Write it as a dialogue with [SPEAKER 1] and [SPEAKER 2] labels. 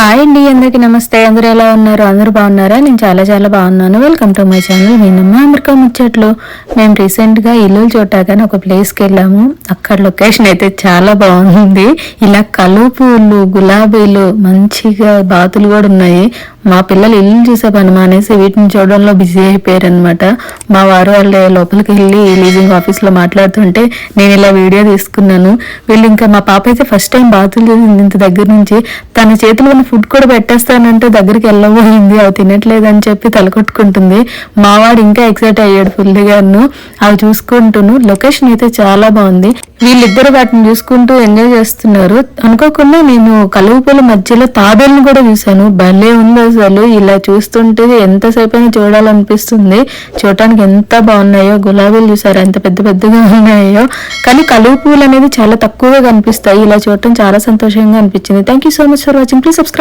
[SPEAKER 1] Hi అండి, అందరికీ నమస్తే. అందరూ ఎలా ఉన్నారు? అందరూ బాగున్నారా? నేను చాలా చాలా బాగున్నాను. వెల్కమ్ టు మై ఛానల్ నేనమ్మ అమెరికా ముచ్చట్లు. మేము రీసెంట్గా ఇల్లు చూడటాకని ఒక ప్లేస్కి వెళ్ళాము. అక్కడ లొకేషన్ అయితే చాలా బాగుంది. ఇలా కలువ పూలు, గులాబీలు, మంచిగా బాతులు కూడా ఉన్నాయి. మా పిల్లలు ఇల్లు చూసే పని మానేసి వీటిని చూడడంలో బిజీ అయిపోయారు అనమాట. మా వారు వాళ్ళ లోపలికి వెళ్ళి లీజింగ్ ఆఫీస్లో మాట్లాడుతుంటే నేను ఇలా వీడియో తీసుకున్నాను. వీళ్ళు ఇంకా మా పాప అయితే ఫస్ట్ టైం బాతులు చూసింది ఇంత దగ్గర నుంచి. తన చేతిలో ఉన్న ఫుడ్ కూడా పెట్టేస్తానంటే దగ్గరికి వెళ్ళబోయింది. అవి తినట్లేదని చెప్పి తలకొట్టుకుంటుంది. మావాడు ఇంకా ఎక్సైట్ అయ్యాడు ఫుల్గాను. అవి చూసుకుంటూను. లొకేషన్ అయితే చాలా బాగుంది. వీళ్ళిద్దరు వాటిని చూసుకుంటూ ఎంజాయ్ చేస్తున్నారు. అనుకోకుండా నేను కలువ పూల మధ్యలో తాబేలను కూడా చూశాను. భలే ఉంది అసలు. ఇలా చూస్తుంటే ఎంతసేపు అయినా చూడాలనిపిస్తుంది. చూడటానికి ఎంత బాగున్నాయో. గులాబీలు చూసారు ఎంత పెద్ద పెద్దగా ఉన్నాయో. కానీ కలువ పూలు అనేది చాలా తక్కువగా కనిపిస్తాయి. ఇలా చూడటం చాలా సంతోషంగా అనిపించింది. Thank you so much for watching. Please subscribe.